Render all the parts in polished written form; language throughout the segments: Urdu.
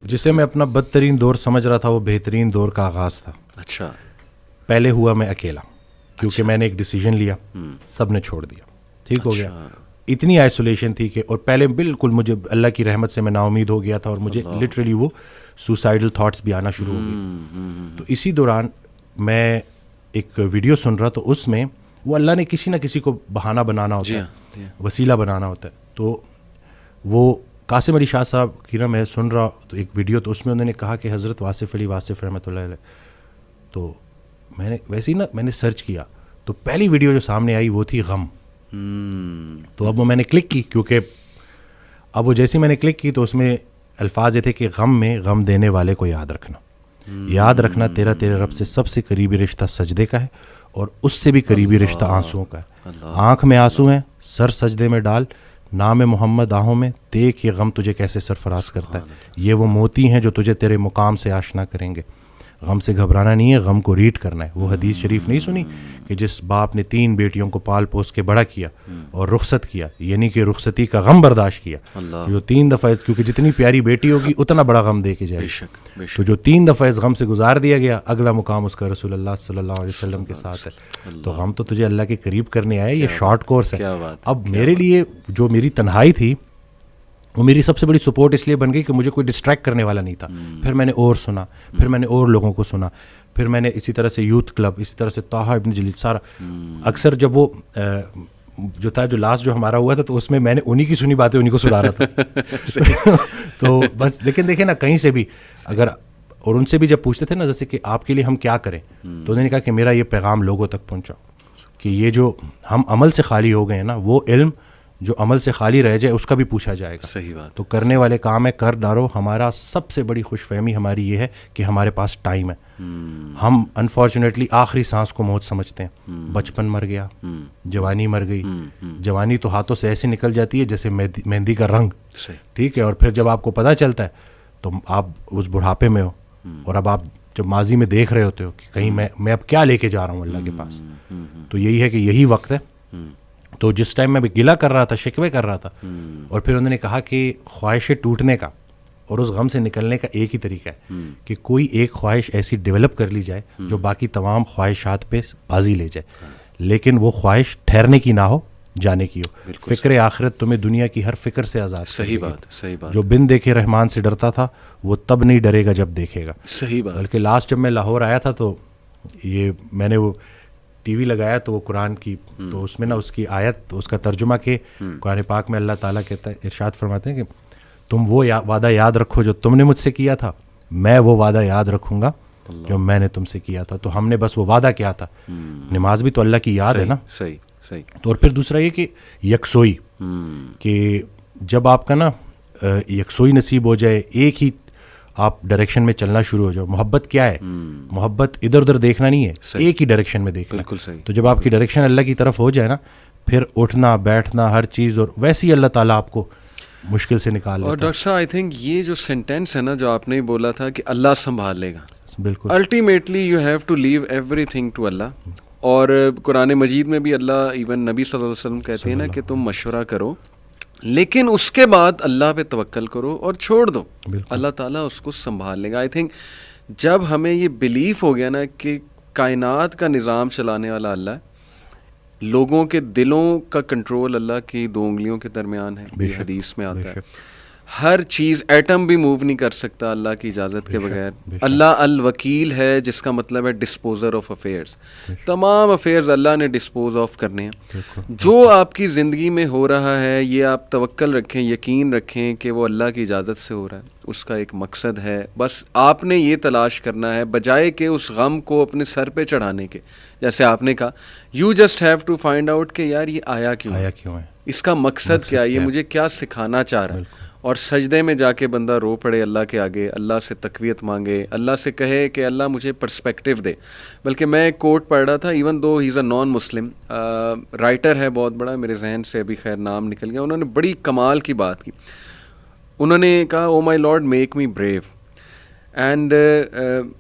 جسے میں اپنا بدترین دور سمجھ رہا تھا وہ بہترین دور کا آغاز تھا. اچھا. پہلے ہوا میں اکیلا, کیونکہ میں نے ایک ڈیسیجن لیا, سب نے چھوڑ دیا, ٹھیک ہو گیا. اتنی آئسولیشن تھی کہ, اور پہلے بالکل مجھے اللہ کی رحمت سے میں نا امید ہو گیا تھا, اور مجھے لٹرلی وہ سوسائڈل تھاٹس بھی آنا شروع ہو گئے. تو اسی دوران میں ایک ویڈیو سن رہا, تو اس میں وہ اللہ نے کسی نہ کسی کو بہانہ بنانا ہوتا ہے, وسیلہ بنانا ہوتا ہے. تو وہ قاسم علی شاہ صاحب کی نا میں سن رہا تو ایک ویڈیو, تو اس میں انہوں نے کہا کہ حضرت واصف علی واصف رحمۃ اللہ علیہ. تو میں نے ویسے ہی نا میں نے سرچ کیا, تو پہلی ویڈیو جو سامنے آئی وہ تھی غم. تو اب وہ میں نے کلک کی, کیونکہ اب وہ جیسے میں نے کلک کی تو اس میں الفاظ یہ تھے کہ غم میں غم دینے والے کو یاد رکھنا, یاد رکھنا تیرے رب سے سب سے قریبی رشتہ سجدے کا ہے, اور اس سے بھی قریبی رشتہ آنسوؤں کا ہے. آنکھ میں آنسو ہیں, سر سجدے میں ڈال, نام محمد آہوں میں, دیکھ یہ غم تجھے کیسے سرفراز کرتا ہے. یہ وہ موتی ہیں جو تجھے تیرے مقام سے آشنا کریں گے. غم سے گھبرانا نہیں ہے, غم کو ریڈ کرنا ہے. وہ حدیث شریف نہیں سنی کہ جس باپ نے 3 بیٹیوں کو پال پوس کے بڑا کیا اور رخصت کیا, یعنی کہ رخصتی کا غم برداشت کیا, جو 3 دفعہ, کیونکہ جتنی پیاری بیٹی ہوگی اتنا بڑا غم دے کے جائے, تو جو 3 دفعہ اس غم سے گزار دیا گیا, اگلا مقام اس کا رسول اللہ صلی اللہ علیہ وسلم کے ساتھ ہے. تو غم تو تجھے اللہ کے قریب کرنے آئے, یہ شارٹ کورس ہے. اب میرے لیے جو میری تنہائی تھی وہ میری سب سے بڑی سپورٹ اس لیے بن گئی کہ مجھے کوئی ڈسٹریکٹ کرنے والا نہیں تھا. پھر میں نے اور سنا, پھر میں نے اور لوگوں کو سنا, پھر میں نے اسی طرح سے یوتھ کلب, اسی طرح سے طه ابن جلیل, سارا. اکثر جب وہ جو تھا, جو لاسٹ جو ہمارا ہوا تھا, تو اس میں نے انہی کی سنی باتیں انہی کو سنا رہا تھا. تو بس لیکن دیکھیں نا, کہیں سے بھی اگر, اور ان سے بھی جب پوچھتے تھے نا جیسے کہ آپ کے لیے ہم کیا کریں, تو انہوں نے کہا کہ میرا یہ پیغام لوگوں تک پہنچاؤ کہ یہ جو ہم عمل سے خالی ہو گئے ہیں نا, وہ علم جو عمل سے خالی رہ جائے اس کا بھی پوچھا جائے گا. صحیح بات. تو کرنے والے کام ہے, کر ڈالو. ہمارا سب سے بڑی خوش فہمی ہماری یہ ہے کہ ہمارے پاس ٹائم ہے. ہم انفارچونیٹلی آخری سانس کو موت سمجھتے ہیں. بچپن مر گیا, جوانی مر گئی. جوانی تو ہاتھوں سے ایسے نکل جاتی ہے جیسے مہندی کا رنگ, ٹھیک ہے. اور پھر جب آپ کو پتہ چلتا ہے تو آپ اس بڑھاپے میں ہو, اور اب آپ جب ماضی میں دیکھ رہے ہوتے ہو کہ کہیں میں اب کیا لے کے جا رہا ہوں اللہ کے پاس. تو یہی ہے کہ یہی وقت ہے. تو جس ٹائم میں گلہ کر رہا تھا, شکوے کر رہا تھا, اور پھر انہوں نے کہا کہ خواہشیں ٹوٹنے کا اور اس غم سے نکلنے کا ایک ہی طریقہ ہے کہ کوئی ایک خواہش ایسی ڈیولپ کر لی جائے جو باقی تمام خواہشات پہ بازی لے جائے, لیکن وہ خواہش ٹھہرنے کی نہ ہو, جانے کی ہو. فکر آخرت تمہیں دنیا کی ہر فکر سے آزاد. صحیح بات, صحیح بات. جو بن دیکھے رحمان سے ڈرتا تھا وہ تب نہیں ڈرے گا جب دیکھے گا. صحیح بات. بلکہ لاسٹ جب میں لاہور آیا تھا تو یہ میں نے وہ ٹی وی لگایا تو وہ قرآن کی, تو اس میں نا اس کی آیت, اس کا ترجمہ کہ قرآن پاک میں اللہ تعالیٰ کہتا ہے, ارشاد فرماتے ہیں کہ تم وہ وعدہ یاد رکھو جو تم نے مجھ سے کیا تھا, میں وہ وعدہ یاد رکھوں گا جو میں نے تم سے کیا تھا. تو ہم نے بس وہ وعدہ کیا تھا. نماز بھی تو اللہ کی یاد ہے نا. صحیح صحیح. تو اور پھر دوسرا یہ کہ یکسوئی, کہ جب آپ کا نا یکسوئی نصیب ہو جائے, ایک ہی آپ ڈائریکشن میں چلنا شروع ہو جاؤ. محبت کیا ہے؟ محبت ادھر ادھر دیکھنا نہیں ہے, ایک ہی ڈائریکشن میں دیکھنا. بالکل صحیح. تو جب آپ کی ڈائریکشن اللہ کی طرف ہو جائے نا, پھر اٹھنا بیٹھنا ہر چیز, اور ویسے ہی اللہ تعالیٰ آپ کو مشکل سے نکال لیتا ہے. اور ڈاکٹر صاحب آئی تھنک یہ جو سینٹینس ہے نا جو آپ نے بولا تھا کہ اللہ سنبھال لے گا, بالکل ultimately you have to leave everything to Allah. اور قرآن مجید میں بھی اللہ, ایون نبی صلی اللہ علیہ وسلم کہتے ہیں نا کہ تم مشورہ کرو, لیکن اس کے بعد اللہ پہ توکل کرو اور چھوڑ دو, اللہ تعالیٰ اس کو سنبھال لے گا. آئی تھنک جب ہمیں یہ بلیف ہو گیا نا کہ کائنات کا نظام چلانے والا اللہ ہے, لوگوں کے دلوں کا کنٹرول اللہ کی 2 انگلیوں کے درمیان ہے, یہ حدیث میں آتا ہے. ہر چیز, ایٹم بھی موو نہیں کر سکتا اللہ کی اجازت کے بغیر. اللہ الوکیل ہے, جس کا مطلب ہے ڈسپوزر آف افیئرز. تمام افیئرز اللہ نے ڈسپوز آف کرنے ہیں. جو آپ کی زندگی میں ہو رہا ہے یہ آپ توکل رکھیں, یقین رکھیں کہ وہ اللہ کی اجازت سے ہو رہا ہے. اس کا ایک مقصد ہے, بس آپ نے یہ تلاش کرنا ہے, بجائے کہ اس غم کو اپنے سر پہ چڑھانے کے. جیسے آپ نے کہا, you just have to find out کہ یار یہ آیا کیوں ہے, اس کا مقصد کیا ہے, یہ مجھے کیا سکھانا چاہ رہا ہے. اور سجدے میں جا کے بندہ رو پڑے اللہ کے آگے, اللہ سے تقویت مانگے, اللہ سے کہے کہ اللہ مجھے پرسپیکٹیو دے. بلکہ میں ایک کوٹ پڑھ رہا تھا, ایون دو ہی از اے نان مسلم رائٹر ہے بہت بڑا, میرے ذہن سے ابھی خیر نام نکل گیا, انہوں نے بڑی کمال کی بات کی. انہوں نے کہا, oh my lord make me brave, and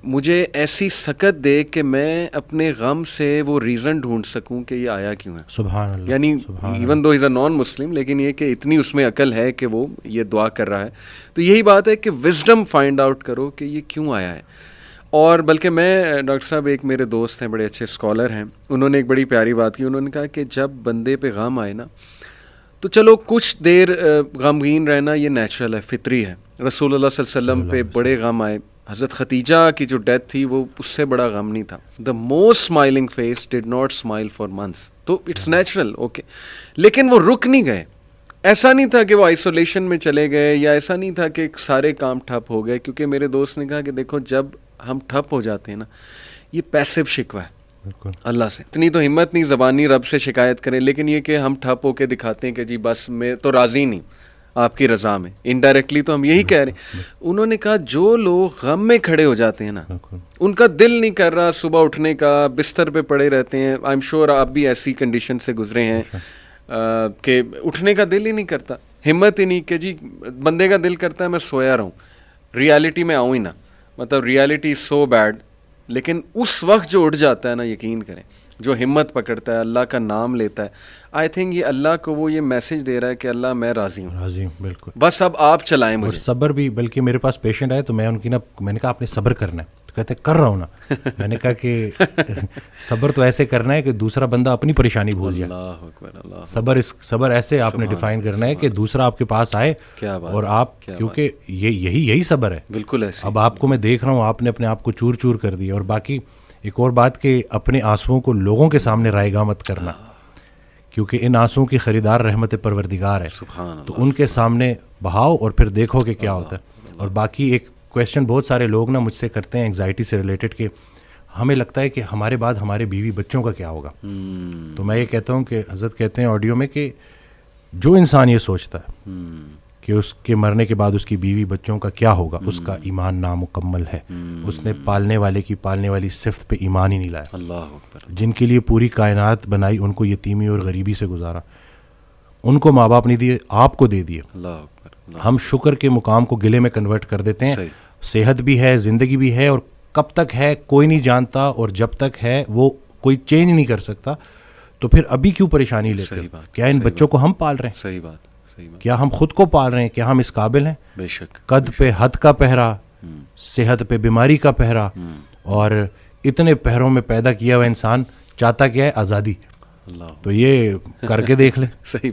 مجھے ایسی سکت دے کہ میں اپنے غم سے وہ ریزن ڈھونڈ سکوں کہ یہ آیا کیوں ہے. سبحان اللہ. یعنی ایون دو از اے نان مسلم, لیکن یہ کہ اتنی اس میں عقل ہے کہ وہ یہ دعا کر رہا ہے. تو یہی بات ہے کہ وزڈم فائنڈ آؤٹ کرو کہ یہ کیوں آیا ہے. اور بلکہ میں ڈاکٹر صاحب, ایک میرے دوست ہیں بڑے اچھے اسکالر ہیں, انہوں نے ایک بڑی پیاری بات کی. انہوں نے کہا کہ جب بندے پہ غم آئے نا تو چلو کچھ دیر غمگین رہنا یہ نیچرل ہے, فطری ہے. رسول اللہ صلی اللہ علیہ وسلم پہ بڑے غم آئے. حضرت خدیجہ کی جو ڈیتھ تھی وہ اس سے بڑا غم نہیں تھا. The most smiling face did not smile for months. تو اٹس نیچرل, اوکے. لیکن وہ رک نہیں گئے. ایسا نہیں تھا کہ وہ آئسولیشن میں چلے گئے, یا ایسا نہیں تھا کہ سارے کام ٹھپ ہو گئے. کیونکہ میرے دوست نے کہا کہ دیکھو جب ہم ٹھپ ہو جاتے ہیں نا, یہ پیسو شکوہ ہے اللہ سے. اتنی تو ہمت نہیں زبانی رب سے شکایت کریں, لیکن یہ کہ ہم ٹھپ ہو کے دکھاتے ہیں کہ جی بس میں تو راضی نہیں آپ کی رضا میں. انڈائریکٹلی تو ہم یہی کہہ رہے ہیں. انہوں نے کہا جو لوگ غم میں کھڑے ہو جاتے ہیں نا, ان کا دل نہیں کر رہا صبح اٹھنے کا, بستر پہ پڑے رہتے ہیں. آئی ایم شیور آپ بھی ایسی کنڈیشن سے گزرے ہیں کہ اٹھنے کا دل ہی نہیں کرتا, ہمت ہی نہیں کہ جی بندے کا دل کرتا ہے میں سویا رہوں, ریالٹی میں آؤں ہی نا. مطلب ریالٹی از سو بیڈ. لیکن اس وقت جو اٹھ جاتا ہے نا, یقین کریں, جو ہمت پکڑتا ہے, اللہ کا نام لیتا ہے, آئی تھنک یہ اللہ کو وہ یہ میسج دے رہا ہے کہ اللہ میں راضی ہوں, راضی ہوں, بالکل. بس اب آپ چلائیں مجھے. اور صبر بھی, بلکہ میرے پاس پیشنٹ آئے تو میں ان کی میں نے کہا آپ نے صبر کرنا ہے, تو کہتے کر رہا ہوں نا. میں نے کہا کہ صبر تو ایسے کرنا ہے کہ دوسرا بندہ اپنی پریشانی بھول جائے. اللہ اکبر, اللہ. صبر ایسے آپ نے ڈیفائن کرنا ہے کہ دوسرا آپ کے پاس آئے اور آپ, کیونکہ یہی صبر ہے. بالکل ایسے. اب آپ کو میں دیکھ رہا ہوں, آپ نے اپنے آپ کو چور چور کر دیا. اور باقی ایک اور بات کہ اپنے آنسوؤں کو لوگوں کے سامنے رائے گاہ مت کرنا, کیونکہ ان آنسوؤں کی خریدار رحمت پروردگار ہے. تو ان کے سامنے بہاؤ اور پھر دیکھو کہ کیا ہوتا ہے. اور باقی ایک کویسچن بہت سارے لوگ نا مجھ سے کرتے ہیں انگزائٹی سے ریلیٹڈ, کہ ہمیں لگتا ہے کہ ہمارے بعد ہمارے بیوی بچوں کا کیا ہوگا. تو میں یہ کہتا ہوں کہ حضرت کہتے ہیں آڈیو میں کہ جو انسان یہ سوچتا ہے کہ اس کے مرنے کے بعد اس کی بیوی بچوں کا کیا ہوگا, اس کا ایمان نامکمل ہے. اس نے پالنے والی صفت پہ ایمان ہی نہیں لایا. اللہ اکبر. جن کے لیے پوری کائنات بنائی, ان کو یتیمی اور غریبی سے گزارا, ان کو ماں باپ نہیں دیے, آپ کو دے دیے. اللہ اکبر. ہم شکر کے مقام کو گلے میں کنورٹ کر دیتے ہیں. صحت بھی ہے, زندگی بھی ہے, اور کب تک ہے کوئی نہیں جانتا, اور جب تک ہے وہ کوئی چینج نہیں کر سکتا. تو پھر ابھی کیوں پریشانی لیتے ہیں؟ کیا ان بچوں کو ہم پال رہے ہیں؟ صحیح بات. کیا ہم خود کو پال رہے ہیں؟ کیا ہم اس قابل ہیں؟ بے شک. قد پہ حد کا پہرا, صحت پہ بیماری کا پہرا, اور اتنے پہروں میں پیدا کیا ہوا انسان چاہتا کیا ہے؟ آزادی. تو یہ کر کے دیکھ لیں. صحیح.